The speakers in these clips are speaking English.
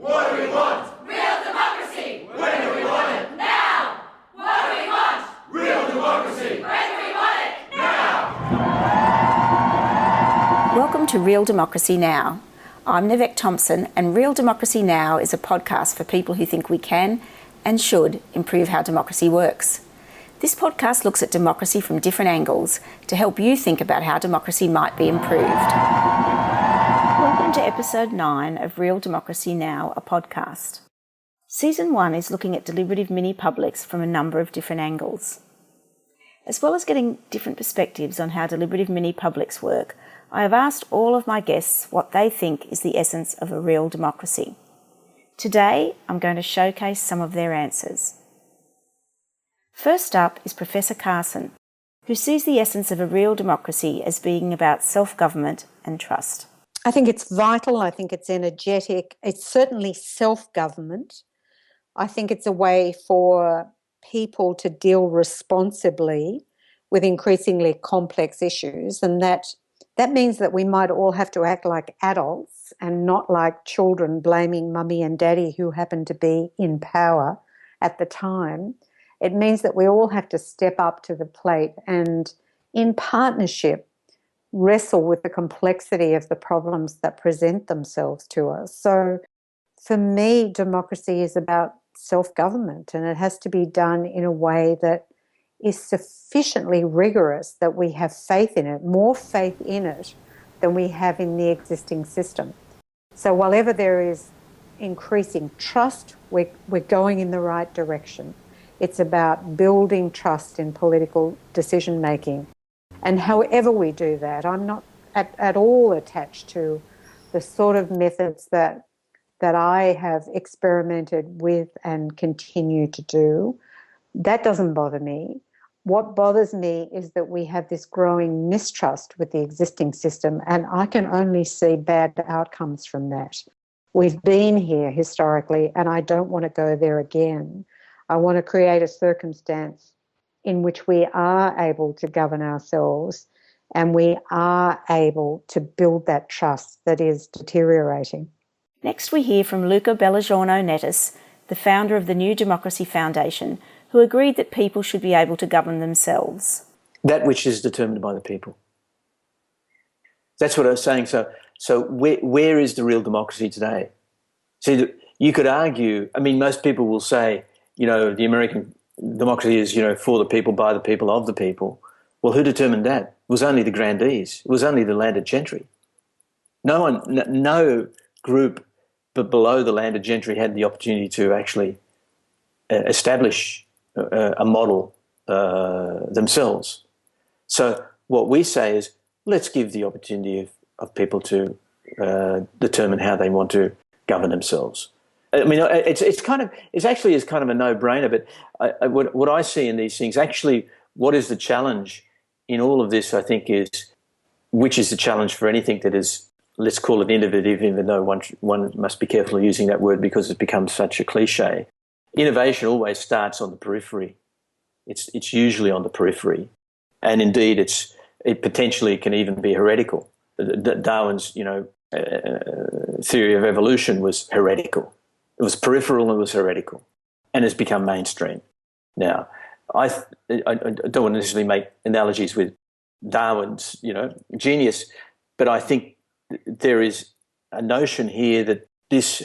What do we want? Real democracy! When do we want it? Now! What do we want? Real democracy! When do we want it? Now! Welcome to Real Democracy Now. I'm Nivek Thompson, and Real Democracy Now is a podcast for people who think we can and should improve how democracy works. This podcast looks at democracy from different angles to help you think about how democracy might be improved. Welcome to episode 9 of Real Democracy Now, a podcast. Season 1 is looking at deliberative mini-publics from a number of different angles. As well as getting different perspectives on how deliberative mini-publics work, I have asked all of my guests what they think is the essence of a real democracy. Today, I'm going to showcase some of their answers. First up is Professor Carson, who sees the essence of a real democracy as being about self-government and trust. I think it's vital. I think it's energetic. It's certainly self-government. I think it's a way for people to deal responsibly with increasingly complex issues, and that means that we might all have to act like adults and not like children blaming mummy and daddy who happen to be in power at the time. It means that we all have to step up to the plate and, in partnership, wrestle with the complexity of the problems that present themselves to us. So for me, democracy is about self-government, and it has to be done in a way that is sufficiently rigorous that we have faith in it, more faith in it than we have in the existing system. So while there is increasing trust, we're going in the right direction. It's about building trust in political decision-making. And however we do that, I'm not at all attached to the sort of methods that I have experimented with and continue to do. That doesn't bother me. What bothers me is that we have this growing mistrust with the existing system, and I can only see bad outcomes from that. We've been here historically, and I don't want to go there again. I want to create a circumstance in which we are able to govern ourselves and we are able to build that trust that is deteriorating. Next we hear from Luca Belgiorno-Nettis, the founder of the newDemocracy Foundation, who agreed that people should be able to govern themselves. That which is determined by the people. That's what I was saying. So where is the real democracy today? See, you could argue, most people will say, the American democracy is, for the people, by the people, of the people. Well, who determined that? It was only the grandees. It was only the landed gentry. No group but below the landed gentry had the opportunity to actually establish a model themselves. So what we say is, let's give the opportunity of people to determine how they want to govern themselves. It's kind of a no-brainer. But what I see in these things, actually, what is the challenge in all of this? I think which is the challenge for anything that is, let's call it innovative, even though one must be careful of using that word because it becomes such a cliche. Innovation always starts on the periphery. It's usually on the periphery, and indeed, it potentially can even be heretical. Darwin's theory of evolution was heretical. It was peripheral and it was heretical, and it's become mainstream. Now, I don't want to necessarily make analogies with Darwin's genius, but I think there is a notion here that this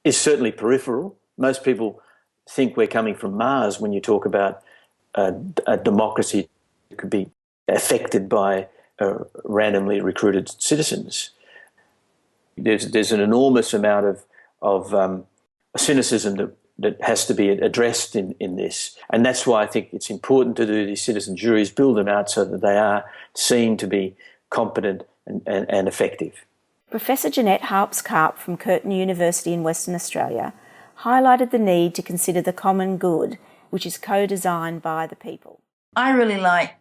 is certainly peripheral. Most people think we're coming from Mars when you talk about a democracy that could be affected by randomly recruited citizens. There's an enormous amount of cynicism that has to be addressed in this. And that's why I think it's important to do these citizen juries, build them out so that they are seen to be competent and effective. Professor Janette Hartz-Karp from Curtin University in Western Australia highlighted the need to consider the common good, which is co-designed by the people. I really like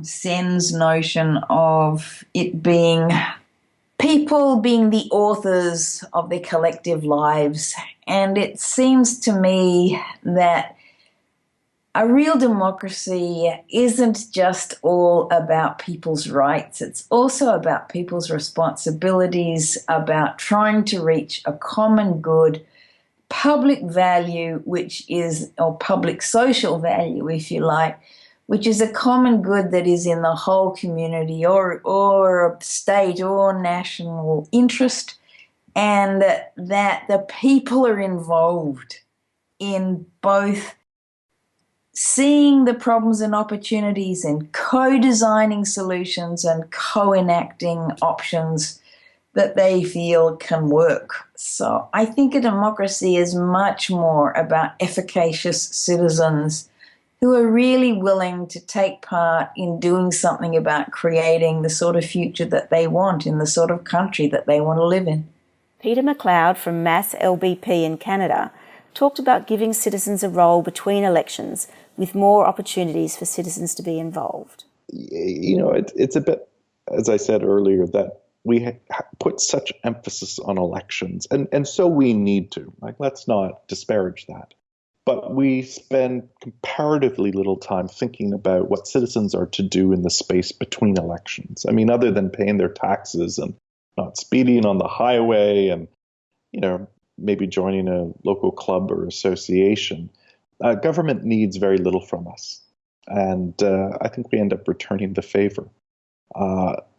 Sen's notion of it being people being the authors of their collective lives. And it seems to me that a real democracy isn't just all about people's rights. It's also about people's responsibilities, about trying to reach a common good, public value, or public social value, if you like, which is a common good that is in the whole community or a state or national interest, and that the people are involved in both seeing the problems and opportunities and co-designing solutions and co-enacting options that they feel can work. So I think a democracy is much more about efficacious citizens who are really willing to take part in doing something about creating the sort of future that they want in the sort of country that they want to live in. Peter MacLeod from MASS LBP in Canada talked about giving citizens a role between elections with more opportunities for citizens to be involved. It's a bit, as I said earlier, that we put such emphasis on elections, and so we need to. Let's not disparage that. But we spend comparatively little time thinking about what citizens are to do in the space between elections. I mean, other than paying their taxes and not speeding on the highway and, maybe joining a local club or association, government needs very little from us. And I think we end up returning the favor.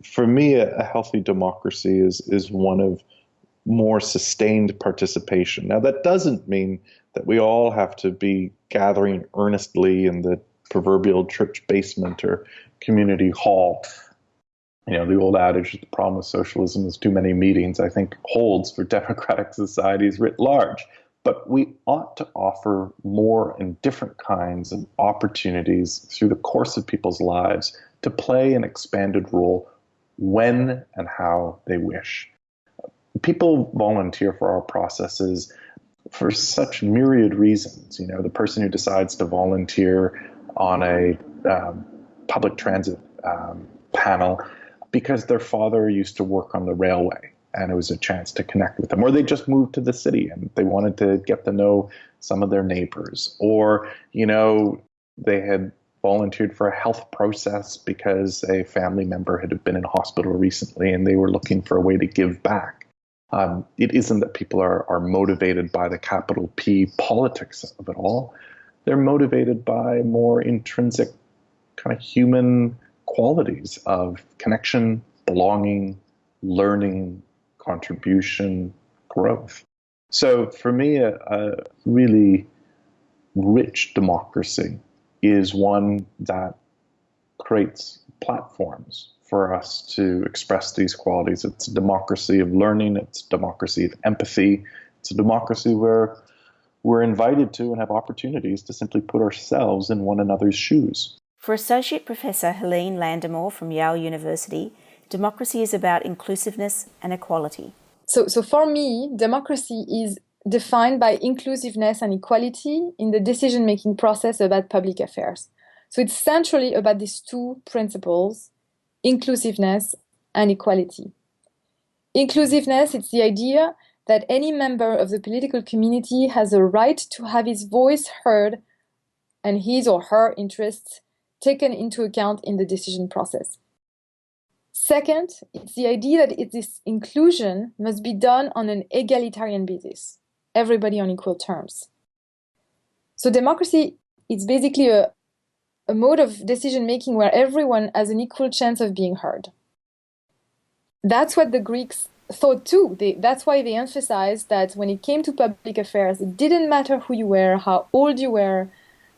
For me, a healthy democracy is one of more sustained participation. Now, that doesn't mean that we all have to be gathering earnestly in the proverbial church basement or community hall. The old adage, the problem with socialism is too many meetings, I think holds for democratic societies writ large. But we ought to offer more and different kinds of opportunities through the course of people's lives to play an expanded role when and how they wish. People volunteer for our processes for such myriad reasons. The person who decides to volunteer on a public transit panel because their father used to work on the railway and it was a chance to connect with them, or they just moved to the city and they wanted to get to know some of their neighbors, or they had volunteered for a health process because a family member had been in hospital recently and they were looking for a way to give back. It isn't that people are motivated by the capital P politics of it all. They're motivated by more intrinsic kind of human qualities of connection, belonging, learning, contribution, growth. So for me, a really rich democracy is one that creates platforms for us to express these qualities. It's a democracy of learning. It's a democracy of empathy. It's a democracy where we're invited to and have opportunities to simply put ourselves in one another's shoes. For Associate Professor Helene Landemore from Yale University, democracy is about inclusiveness and equality. So for me, democracy is defined by inclusiveness and equality in the decision-making process about public affairs. So it's centrally about these two principles, inclusiveness and equality. Inclusiveness, it's the idea that any member of the political community has a right to have his voice heard and his or her interests taken into account in the decision process. Second, it's the idea that this inclusion must be done on an egalitarian basis, everybody on equal terms. So democracy is basically a mode of decision-making where everyone has an equal chance of being heard. That's what the Greeks thought too. That's why they emphasized that when it came to public affairs, it didn't matter who you were, how old you were,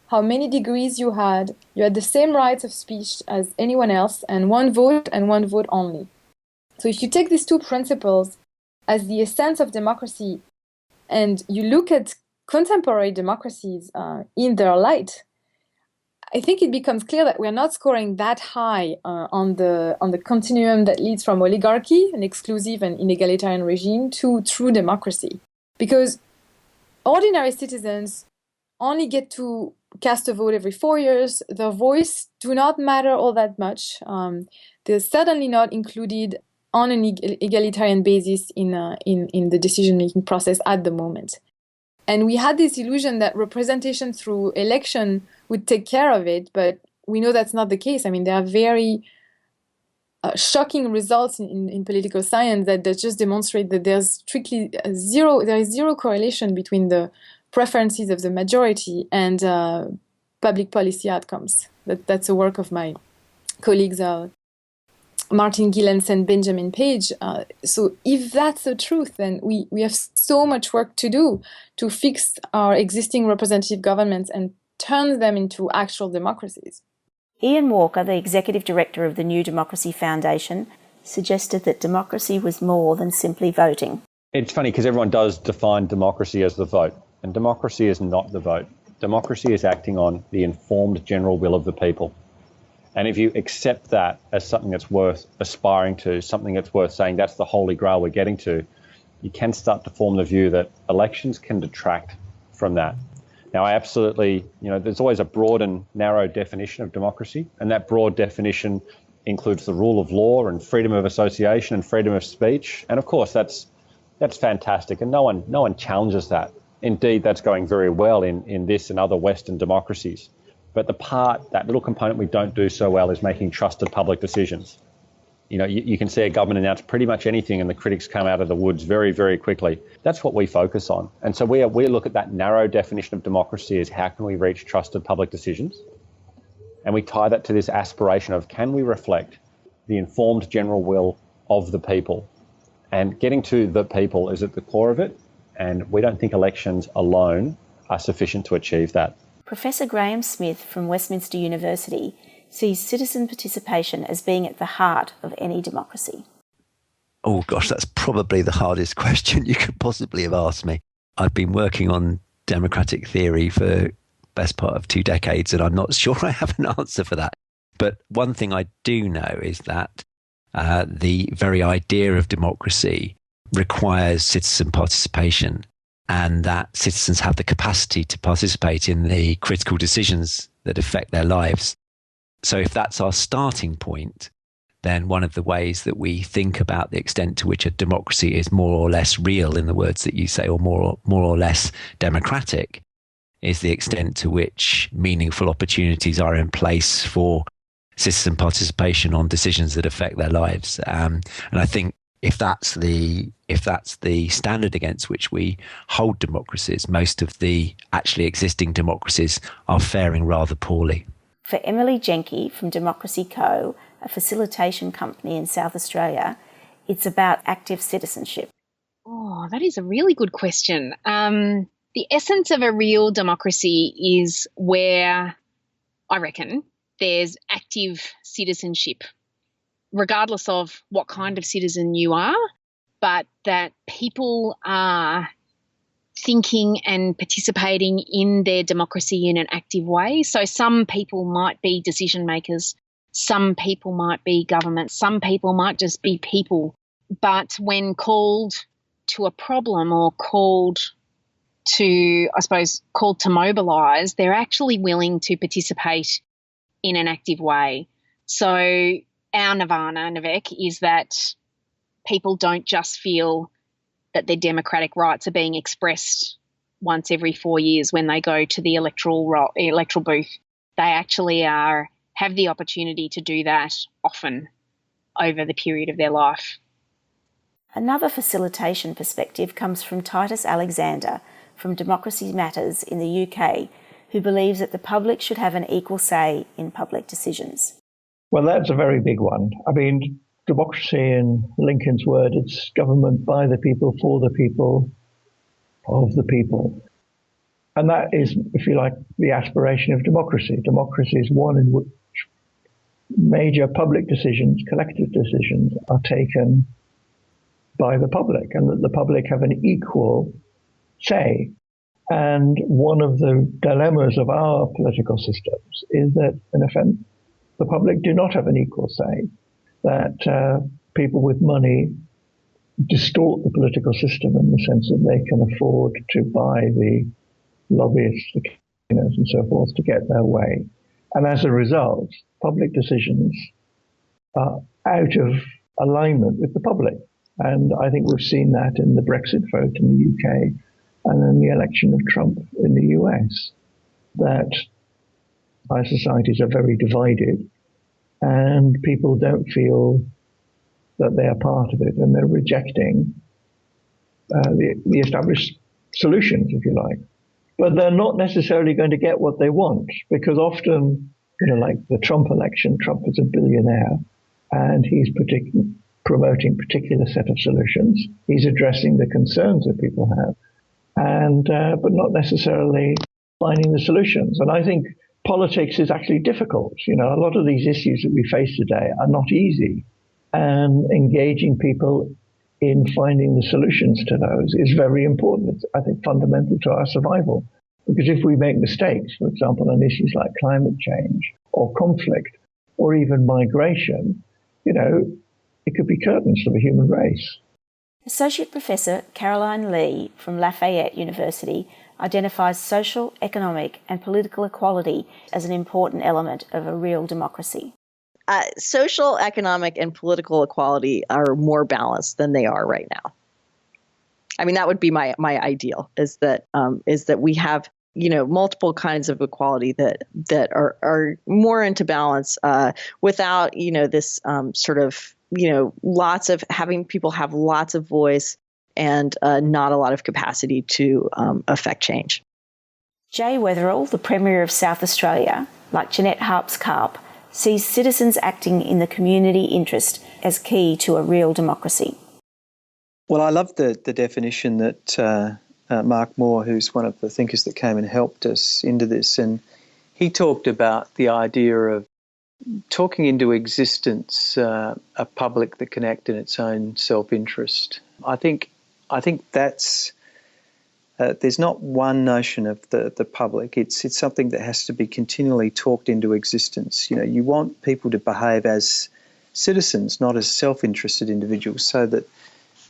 how many degrees you had the same rights of speech as anyone else, and one vote only. So if you take these two principles as the essence of democracy, and you look at contemporary democracies in their light, I think it becomes clear that we're not scoring that high on the continuum that leads from oligarchy, an exclusive and inegalitarian regime, to true democracy. Because ordinary citizens only get to cast a vote every 4 years. Their voice do not matter all that much. They're certainly not included on an egalitarian basis in the decision-making process at the moment. And we had this illusion that representation through election would take care of it, but we know that's not the case. I mean, there are very shocking results in political science that just demonstrate that there is zero correlation between the preferences of the majority and public policy outcomes. That's a work of my colleagues Martin Gilens and Benjamin Page. So if that's the truth, then we have so much work to do to fix our existing representative governments and turn them into actual democracies. Ian Walker, the Executive Director of the New Democracy Foundation, suggested that democracy was more than simply voting. It's funny because everyone does define democracy as the vote, and democracy is not the vote. Democracy is acting on the informed general will of the people. And if you accept that as something that's worth aspiring to, something that's worth saying that's the holy grail we're getting to, you can start to form the view that elections can detract from that. Now, I absolutely, there's always a broad and narrow definition of democracy, and that broad definition includes the rule of law and freedom of association and freedom of speech. And of course, that's fantastic, and no one challenges that. Indeed, that's going very well in this and other Western democracies. But that little component we don't do so well is making trusted public decisions. You can see a government announce pretty much anything and the critics come out of the woods very, very quickly. That's what we focus on. And so we look at that narrow definition of democracy as how can we reach trusted public decisions? And we tie that to this aspiration of can we reflect the informed general will of the people? And getting to the people is at the core of it. And we don't think elections alone are sufficient to achieve that. Professor Grahame Smith from Westminster University sees citizen participation as being at the heart of any democracy. Oh gosh, that's probably the hardest question you could possibly have asked me. I've been working on democratic theory for the best part of 2 decades, and I'm not sure I have an answer for that. But one thing I do know is that the very idea of democracy requires citizen participation, and that citizens have the capacity to participate in the critical decisions that affect their lives. So if that's our starting point, then one of the ways that we think about the extent to which a democracy is more or less real, in the words that you say, or more or less democratic, is the extent to which meaningful opportunities are in place for citizen participation on decisions that affect their lives. And I think if that's the standard against which we hold democracies, most of the actually existing democracies are faring rather poorly. For Emily Genki from Democracy Co., a facilitation company in South Australia, it's about active citizenship. Oh, that is a really good question. The essence of a real democracy is where, I reckon, there's active citizenship, regardless of what kind of citizen you are, but that people are thinking and participating in their democracy in an active way. So some people might be decision makers, some people might be government, some people might just be people. But when called to a problem or called to mobilise, they're actually willing to participate in an active way. So our nirvana, Nivek, is that people don't just feel that their democratic rights are being expressed once every 4 years when they go to the electoral booth. They actually have the opportunity to do that often over the period of their life. Another facilitation perspective comes from Titus Alexander from Democracy Matters in the UK, who believes that the public should have an equal say in public decisions. Well, that's a very big one. I mean, democracy, in Lincoln's word, it's government by the people, for the people, of the people. And that is, if you like, the aspiration of democracy. Democracy is one in which major public decisions, collective decisions, are taken by the public, and that the public have an equal say. And one of the dilemmas of our political systems is that, in effect, the public do not have an equal say, that people with money distort the political system in the sense that they can afford to buy the lobbyists, the campaigners and so forth to get their way. And as a result, public decisions are out of alignment with the public. And I think we've seen that in the Brexit vote in the UK, and then the election of Trump in the US, that our societies are very divided and people don't feel that they are part of it, and they're rejecting the established solutions, if you like. But they're not necessarily going to get what they want, because often, like the Trump election, Trump is a billionaire and he's promoting a particular set of solutions. He's addressing the concerns that people have, and but not necessarily finding the solutions. And I think politics is actually difficult. A lot of these issues that we face today are not easy, and engaging people in finding the solutions to those is very important. It's, I think, fundamental to our survival. Because if we make mistakes, for example, on issues like climate change or conflict or even migration, it could be curtains for the human race. Associate Professor Caroline Lee from Lafayette University identifies social, economic and political equality as an important element of a real democracy. Social, economic, and political equality are more balanced than they are right now. I mean, that would be my ideal, is that we have multiple kinds of equality that are more into balance without this sort of lots of having people have lots of voice and not a lot of capacity to affect change. Jay Weatherill, the Premier of South Australia, like Janette Hartz-Karp, sees citizens acting in the community interest as key to a real democracy. Well, I love the definition that Mark Moore, who's one of the thinkers that came and helped us into this, and he talked about the idea of talking into existence a public that can act in its own self-interest. I think that's there's not one notion of the public. It's something that has to be continually talked into existence. You want people to behave as citizens, not as self-interested individuals, so that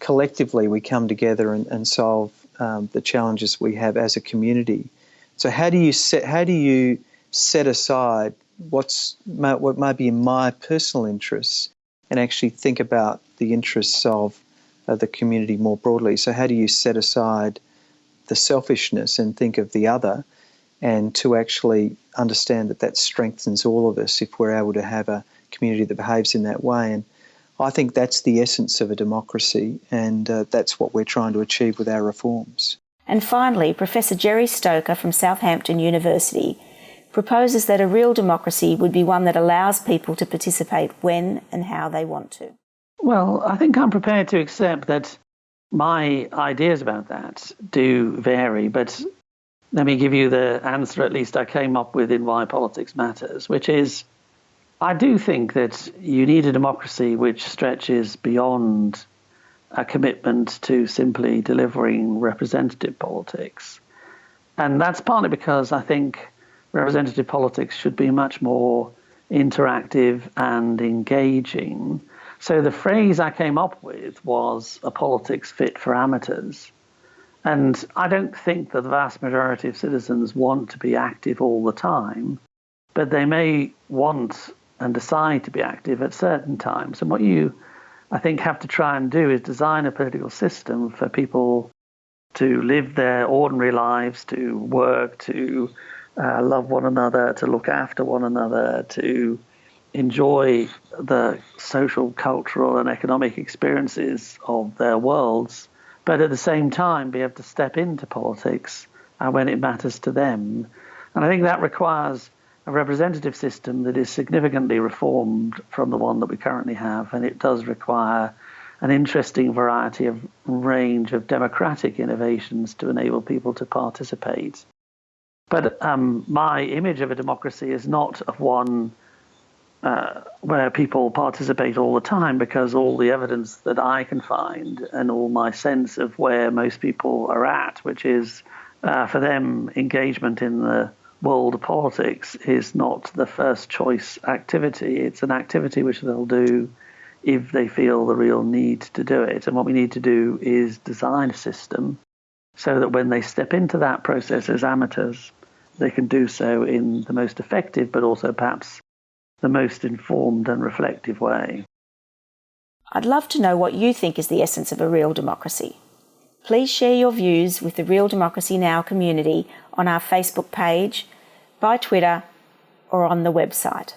collectively we come together and solve the challenges we have as a community. So how do you set aside what might be in my personal interests and actually think about the interests of the community more broadly? So how do you set aside the selfishness and think of the other, and to actually understand that strengthens all of us if we're able to have a community that behaves in that way? And I think that's the essence of a democracy, and that's what we're trying to achieve with our reforms. And finally, Professor Jerry Stoica from Southampton University proposes that a real democracy would be one that allows people to participate when and how they want to. Well, I think I'm prepared to accept that my ideas about that do vary, but let me give you the answer at least I came up with in Why Politics Matters, which is I do think that you need a democracy which stretches beyond a commitment to simply delivering representative politics. And that's partly because I think representative politics should be much more interactive and engaging. So the phrase I came up with was a politics fit for amateurs. And I don't think that the vast majority of citizens want to be active all the time, but they may want and decide to be active at certain times. And what you, I think, have to try and do is design a political system for people to live their ordinary lives, to work, to love one another, to look after one another, to enjoy the social, cultural and economic experiences of their worlds, but at the same time be able to step into politics when it matters to them. And I think that requires a representative system that is significantly reformed from the one that we currently have, and it does require an interesting variety of range of democratic innovations to enable people to participate. But my image of a democracy is not of one where people participate all the time, because all the evidence that I can find and all my sense of where most people are at, which is for them engagement in the world of politics is not the first choice activity. It's an activity which they'll do if they feel the real need to do it. And what we need to do is design a system so that when they step into that process as amateurs, they can do so in the most effective, but also perhaps the most informed and reflective way. I'd love to know what you think is the essence of a real democracy. Please share your views with the Real Democracy Now! Community on our Facebook page, by Twitter, or on the website.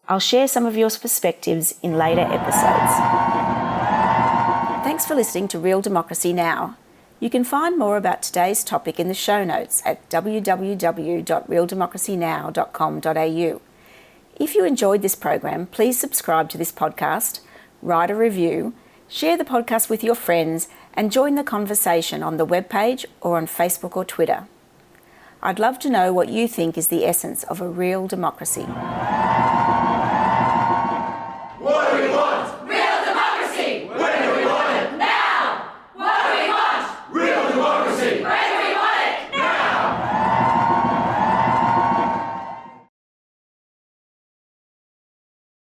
I'll share some of your perspectives in later episodes. Thanks for listening to Real Democracy Now! You can find more about today's topic in the show notes at www.realdemocracynow.com.au. If you enjoyed this program, please subscribe to this podcast, write a review, share the podcast with your friends, and join the conversation on the webpage or on Facebook or Twitter. I'd love to know what you think is the essence of a real democracy.